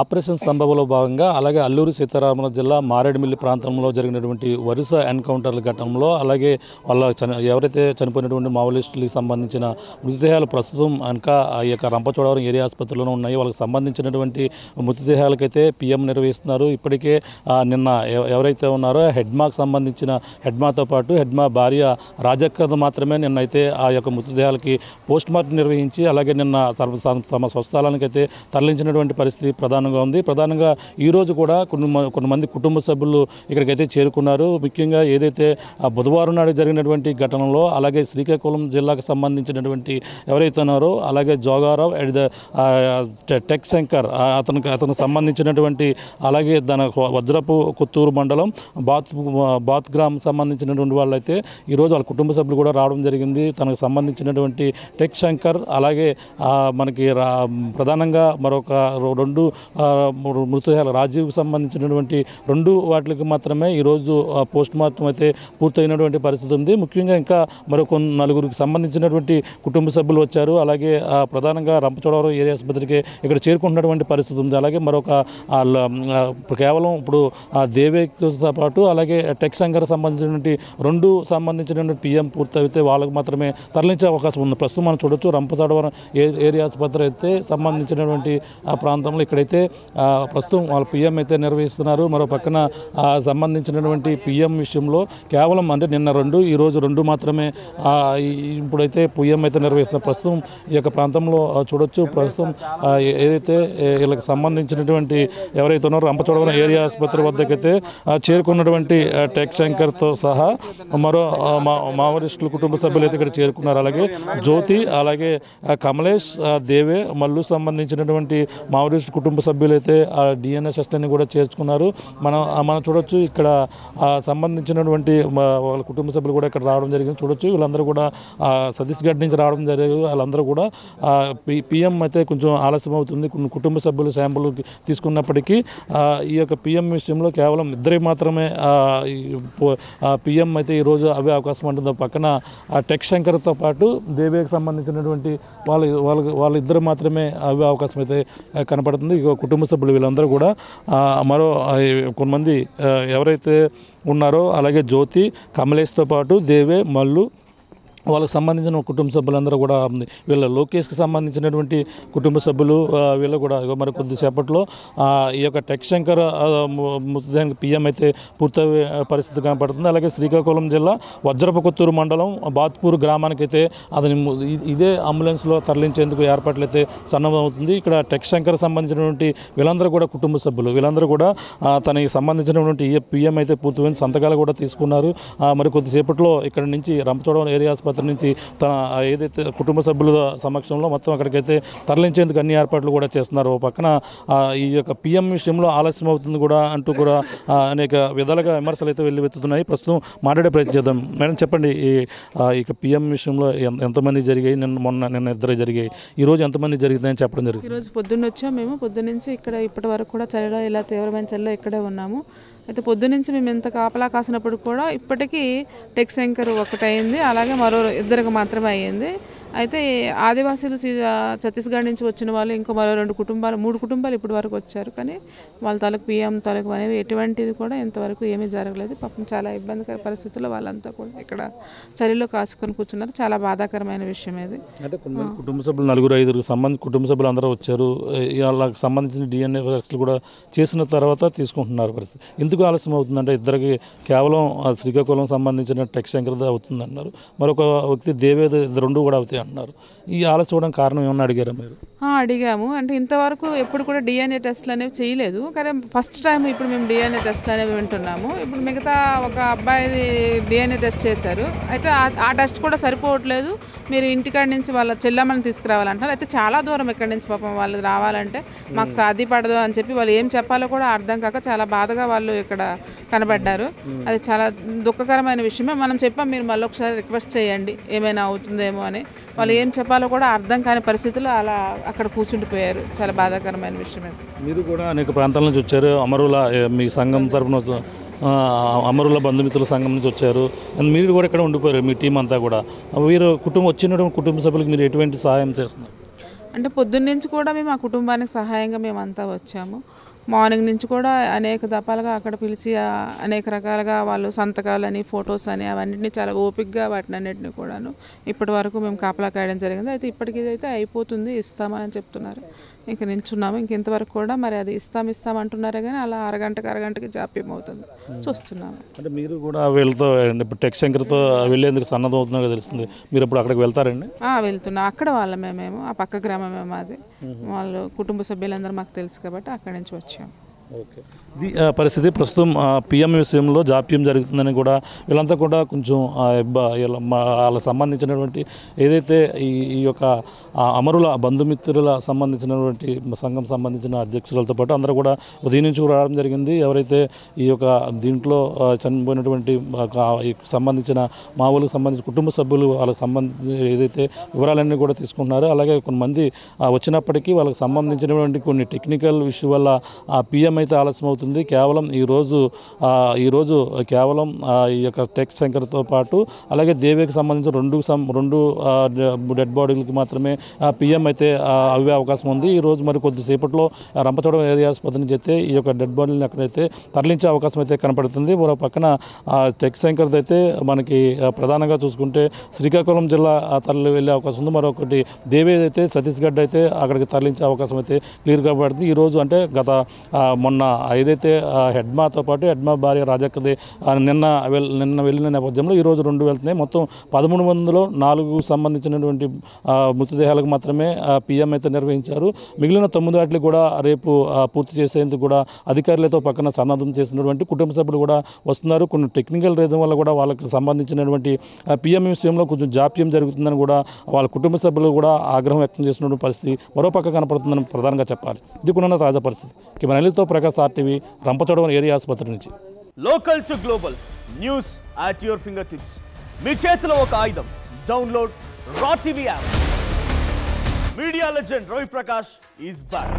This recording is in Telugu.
ఆపరేషన్ సంభవలో భాగంగా అలాగే అల్లూరి సీతారామరాజు జిల్లా మారేడుమిల్లి ప్రాంతంలో జరిగినటువంటి వరుస ఎన్కౌంటర్ల ఘటనలో అలాగే ఎవరైతే చనిపోయినటువంటి మావోయిస్టులకు సంబంధించిన మృతదేహాలు ప్రస్తుతం ఇంకా ఈ యొక్క రంపచోడవరం ఏరియా ఆసుపత్రిలోనే ఉన్నాయి. వాళ్ళకి సంబంధించినటువంటి మృతదేహాలకైతే పిఎం నిర్వహిస్తున్నారు. ఇప్పటికే నిన్న ఎవరైతే ఉన్నారో హెడ్మాకు సంబంధించిన హెడ్మాతో పాటు హెడ్మా భార్య రాజక్కను మాత్రమే నిన్నైతే ఆ యొక్క మృతదేహాలకి పోస్ట్ మార్టం నిర్వహించి అలాగే నిన్న తమ స్వస్థలానికైతే తరలించినటువంటి పరిస్థితి ప్రధానంగా ఉంది. ప్రధానంగా ఈరోజు కూడా కొంతమంది కుటుంబ సభ్యులు ఇక్కడికైతే చేరుకున్నారు. ముఖ్యంగా ఏదైతే బుధవారం నాడు జరిగినటువంటి ఘటనలో అలాగే శ్రీకాకుళం జిల్లాకు సంబంధించినటువంటి ఎవరైతే ఉన్నారో అలాగే జోగారావు అండ్ టెక్ శంకర్ అతనికి సంబంధించినటువంటి అలాగే దాని వజ్రపు కొత్తూరు మండలం బాత్ గ్రామం సంబంధించినటువంటి వాళ్ళైతే ఈరోజు వాళ్ళ కుటుంబ సభ్యులు కూడా రావడం జరిగింది. తనకు సంబంధించినటువంటి టెక్ శంకర్ అలాగే మనకి ప్రధానంగా మరొక రెండు మృతదేహాలు రాజీవ్కి సంబంధించినటువంటి వాటికి మాత్రమే ఈరోజు పోస్ట్ మార్టం అయితే పూర్తయినటువంటి పరిస్థితి ఉంది. ముఖ్యంగా ఇంకా మరొక నలుగురికి సంబంధించినటువంటి కుటుంబ సభ్యులు వచ్చారు. అలాగే ప్రధానంగా రంపచోడవరం ఏరియా ఆసుపత్రికి ఇక్కడ చేరుకుంటున్నటువంటి పరిస్థితి ఉంది. అలాగే మరొక కేవలం ఇప్పుడు దేవేతో పాటు అలాగే టెక్ శంకర్ సంబంధించినటువంటి సంబంధించినటువంటి పిఎం పూర్తయితే వాళ్ళకి మాత్రమే తరలించే అవకాశం ఉంది. ప్రస్తుతం మనం చూడొచ్చు రంపచోడవరం ఏరియా ఆసుపత్రి అయితే సంబంధించినటువంటి ఆ ప్రాంతంలో ఇక్కడైతే ప్రస్తుతం వాళ్ళ పిఎం అయితే నిర్వహిస్తున్నారు. మరో పక్కన సంబంధించినటువంటి పిఎం విషయంలో కేవలం అంటే నిన్న ఈరోజు మాత్రమే ఇప్పుడైతే పిఎం అయితే నిర్వహిస్తున్నారు. ప్రస్తుతం ఈ యొక్క ప్రాంతంలో చూడొచ్చు. ప్రస్తుతం ఏదైతే వీళ్ళకి సంబంధించినటువంటి ఎవరైతే ఉన్నారో రంపచోడవరం ఏరియా ఆసుపత్రి వద్దకైతే చేరుకున్నటువంటి టెక్ శంకర్తో సహా మరో మావోయిస్టుల కుటుంబ సభ్యులు అయితే ఇక్కడ చేరుకున్నారు. అలాగే జ్యోతి అలాగే కమలేష్ దేవే మల్లు సంబంధించినటువంటి మావోయిస్టు కుటుంబ సభ్యులు అయితే ఆ డిఎన్ఏ టెస్ట్ని కూడా చేర్చుకున్నారు. మనం చూడొచ్చు ఇక్కడ సంబంధించినటువంటి వాళ్ళ కుటుంబ సభ్యులు కూడా ఇక్కడ రావడం జరిగింది. చూడొచ్చు వీళ్ళందరూ కూడా సతీష్గఢ్ నుంచి రావడం జరిగింది. వాళ్ళందరూ కూడా పిఎం అయితే కొంచెం ఆలస్యం అవుతుంది. కుటుంబ సభ్యులు శాంపుల్ తీసుకున్నప్పటికీ ఈ యొక్క పిఎం విషయంలో కేవలం ఇద్దరికి మాత్రమే పిఎం అయితే ఈరోజు అవే అవకాశం ఉంటుంది. పక్కన టెక్ శంకర్తో పాటు దేవేకి సంబంధించినటువంటి వాళ్ళిద్దరు మాత్రమే అవే అవకాశం అయితే కనపడుతుంది. కుటుంబ సభ్యులు వీళ్ళందరూ కూడా మరో కొంతమంది ఎవరైతే ఉన్నారో అలాగే జ్యోతి కమలేష్తో పాటు దేవే మల్లు వాళ్ళకి సంబంధించిన కుటుంబ సభ్యులందరూ కూడా వీళ్ళ లోకేష్కి సంబంధించినటువంటి కుటుంబ సభ్యులు వీళ్ళు కూడా మరి కొద్దిసేపట్లో ఈ యొక్క టెక్ శంకర్ మృతదేహానికి పిఎం అయితే పూర్తయ్యే పరిస్థితి కనపడుతుంది. అలాగే శ్రీకాకుళం జిల్లా వజ్రపు కొత్తూరు మండలం బాత్పూర్ గ్రామానికి అయితే అతని ఇదే అంబులెన్స్లో తరలించేందుకు ఏర్పాట్లు అయితే సన్నమవుతుంది. ఇక్కడ టెక్ శంకర్ సంబంధించినటువంటి వీళ్ళందరూ కూడా కుటుంబ సభ్యులు వీళ్ళందరూ కూడా తనకి సంబంధించినటువంటి పిఎం అయితే పూర్తయిన సంతకాలు కూడా తీసుకున్నారు. మరి కొద్దిసేపట్లో ఇక్కడ నుంచి రంపచోడవరం ఏరియా ఆసుపత్రి నుంచి తన ఏదైతే కుటుంబ సభ్యుల సమక్షంలో మొత్తం అక్కడికైతే తరలించేందుకు అన్ని ఏర్పాట్లు కూడా చేస్తున్నారు. పక్కన ఈ యొక్క పిఎం విషయంలో ఆలస్యం అవుతుంది కూడా అంటూ కూడా అనేక విధాలుగా విమర్శలు అయితే వెల్లువెత్తుతున్నాయి. ప్రస్తుతం మాట్లాడే ప్రయత్నం చేద్దాం. మేడం చెప్పండి, ఈ పిఎం విషయంలో ఎంతమంది జరిగాయి? నిన్న ఇద్దరు జరిగాయి. ఈరోజు ఎంతమంది జరిగిందని చెప్పడం జరిగింది? ఈరోజు పొద్దున్న వచ్చాము. మేము పొద్దున్నుంచి ఇక్కడ ఇప్పటి వరకు కూడా చలిలో ఇలా తీవ్రమైన చలిలో ఇక్కడే ఉన్నాము. అయితే పొద్దునుంచి మేము ఎంత కాపలా కాసినప్పుడు కూడా ఇప్పటికీ టెక్ శంకర్ ఒకటైంది, అలాగే మరో ఇద్దరికి మాత్రమే అయ్యింది. అయితే ఆదివాసీలు ఛత్తీస్గఢ్ నుంచి వచ్చిన వాళ్ళు ఇంకో మరో 3 కుటుంబాలు ఇప్పటి వరకు వచ్చారు. కానీ వాళ్ళ తాలూకు పిఎం తాలూకు అనేవి ఎటువంటిది కూడా ఇంతవరకు ఏమీ జరగలేదు. పాపం చాలా ఇబ్బందికర పరిస్థితుల్లో వాళ్ళంతా కూడా ఇక్కడ చలిలో కాసుకొని కూర్చున్నారు. చాలా బాధాకరమైన విషయం ఇది. అంటే కుటుంబ సభ్యులు 4-5 కుటుంబ సభ్యులు అందరూ వచ్చారు. వాళ్ళకి సంబంధించిన డిఎన్ఏ పరీక్షలు కూడా చేసిన తర్వాత తీసుకుంటున్నారు. పరిస్థితి ఎందుకు ఆలస్యం అవుతుందంటే ఇద్దరికి కేవలం శ్రీకాకుళం సంబంధించిన టెక్ శంకర్ అవుతుంది అన్నారు. మరొక వ్యక్తి దేవేద రెండు కూడా అవుతాయి అంటున్నారు. ఈ ఆలస్యం అవడానికి కారణం ఏమన్నా అడిగారా మీరు? అడిగాము. అంటే ఇంతవరకు ఎప్పుడు కూడా డిఎన్ఏ టెస్ట్లు అనేవి చేయలేదు. కానీ ఫస్ట్ టైం ఇప్పుడు మేము డిఎన్ఏ టెస్ట్లు అనేవి వింటున్నాము. ఇప్పుడు మిగతా ఒక అబ్బాయిది డిఎన్ఏ టెస్ట్ చేశారు. అయితే ఆ టెస్ట్ కూడా సరిపోవట్లేదు. మీరు ఇంటికాడి నుంచి వాళ్ళ చెల్లెమ్మని తీసుకురావాలంటున్నారు. అయితే చాలా దూరం ఇక్కడి నుంచి పాపం వాళ్ళు రావాలంటే మాకు సాధ్యపడదు అని చెప్పి వాళ్ళు ఏం చెప్పాలో కూడా అర్థం కాక చాలా బాధగా వాళ్ళు ఇక్కడ కనబడ్డారు. అది చాలా దుఃఖకరమైన విషయమే. మనం చెప్పాం, మీరు మళ్ళీ ఒకసారి రిక్వెస్ట్ చేయండి ఏమైనా అవుతుందేమో అని. వాళ్ళు ఏం చెప్పాలో కూడా అర్థం కాని పరిస్థితుల్లో అలా అక్కడ కూర్చుండిపోయారు. చాలా బాధాకరమైన విషయం. మీరు కూడా అనేక ప్రాంతాల నుంచి వచ్చారు. అమరుల మీ సంఘం తరఫున అమరుల బంధుమిత్రుల సంఘం నుంచి వచ్చారు. మీరు కూడా ఇక్కడ ఉండిపోయారు, మీ టీం అంతా కూడా. మీరు వచ్చినటువంటి కుటుంబ సభ్యులకు మీరు ఎటువంటి సహాయం చేస్తున్నారు? అంటే పొద్దున్న నుంచి కూడా మేము ఆ కుటుంబానికి సహాయంగా మేమంతా వచ్చాము. మార్నింగ్ నుంచి కూడా అనేక దఫాలుగా అక్కడ పిలిచి అనేక రకాలుగా వాళ్ళు సంతకాలని ఫొటోస్ అని అవన్నిటిని చాలా ఓపికగా వాటిని అన్నింటినీ కూడాను ఇప్పటి వరకు మేము కాపలా కాయడం జరిగింది. అయితే ఇప్పటికి ఇదైతే అయిపోతుంది, ఇస్తామని చెప్తున్నారు. ఇంక నిల్చున్నాము. ఇంతవరకు కూడా మరి అది ఇస్తాం అంటున్నారే కానీ అలా అరగంటకి జాప్యం అవుతుంది. చూస్తున్నాము. అంటే మీరు కూడా వీళ్ళతో ఇప్పుడు టెక్ శంకర్తో వెళ్ళేందుకు సన్నద్ధం అవుతున్నారు తెలుస్తుంది. మీరు ఇప్పుడు అక్కడికి వెళ్తారండి? వెళ్తున్నాం. అక్కడ వాళ్ళమే మేము, ఆ పక్క గ్రామమే మాది. వాళ్ళు కుటుంబ సభ్యులందరూ మాకు తెలుసు కాబట్టి అక్కడి నుంచి వచ్చాము. ఓకే, ఇది పరిస్థితి. ప్రస్తుతం పిఎం విషయంలో జాప్యం జరుగుతుందని కూడా వీళ్ళంతా కూడా కొంచెం వాళ్ళకి సంబంధించినటువంటి ఏదైతే ఈ యొక్క అమరుల బంధుమిత్రుల సంబంధించినటువంటి సంఘం సంబంధించిన అధ్యక్షులతో పాటు అందరూ కూడా ఉదయం నుంచి కూడా రావడం జరిగింది. ఎవరైతే ఈ యొక్క దీంట్లో చనిపోయినటువంటి సంబంధించిన మావులకు సంబంధించిన కుటుంబ సభ్యులు వాళ్ళకి సంబంధించి ఏదైతే వివరాలన్నీ కూడా తీసుకుంటున్నారో, అలాగే కొంతమంది వచ్చినప్పటికీ వాళ్ళకి సంబంధించినటువంటి కొన్ని టెక్నికల్ ఇష్యూ వల్ల పిఎం అయితే ఆలస్యం అవుతుంది. కేవలం ఈరోజు కేవలం ఈ యొక్క టెక్ శంకర్తో పాటు అలాగే దేవికి సంబంధించిన రెండు డెడ్ బాడీలకి మాత్రమే పిఎం అయితే అవ్వే అవకాశం ఉంది. ఈరోజు మరి కొద్దిసేపట్లో రంపచోడవరం ఏరియా ఆసుపత్రి నుంచి అయితే ఈ యొక్క డెడ్ బాడీని అక్కడైతే తరలించే అవకాశం అయితే కనపడుతుంది. మరో పక్కన టెక్ శంకర్ది అయితే మనకి ప్రధానంగా చూసుకుంటే శ్రీకాకుళం జిల్లా తరలి వెళ్ళే అవకాశం ఉంది. మరొకటి దేవి అయితే ఛత్తీస్గఢ్ అయితే అక్కడికి తరలించే అవకాశం అయితే క్లియర్గా పడుతుంది. ఈరోజు అంటే మొన్న ఏదైతే హెడ్మాతో పాటు హెడ్మా భార్య రాజక్కది నిన్న వెళ్ళిన నేపథ్యంలో ఈరోజు 2 వెళ్తున్నాయి. మొత్తం 13 మందిలో 4 సంబంధించినటువంటి మృతదేహాలకు మాత్రమే పిఎం అయితే నిర్వహించారు. మిగిలిన 9 వాటికి కూడా రేపు పూర్తి చేసేందుకు కూడా అధికారులతో పక్కన సన్నద్ధం చేసినటువంటి కుటుంబ సభ్యులు కూడా వస్తున్నారు. కొన్ని టెక్నికల్ రీజన్ వల్ల కూడా వాళ్ళకి సంబంధించినటువంటి పిఎం విషయంలో కొంచెం జాప్యం జరుగుతుందని కూడా వాళ్ళ కుటుంబ సభ్యులు కూడా ఆగ్రహం వ్యక్తం చేస్తున్న పరిస్థితి మరోపక్క కనపడుతుందని ప్రధానంగా చెప్పాలి. ఇది కూడా తాజా పరిస్థితి. కెమెరాతో ప్రకాష్, ఆర్టీవీ, రంపచోడవరం ఏరియా ఆసుపత్రి నుంచి. Local to global news at your fingertips. మీ చేతిలో ఒక ఆయుధం. Download Raw TV app. Media legend Ravi Prakash is back.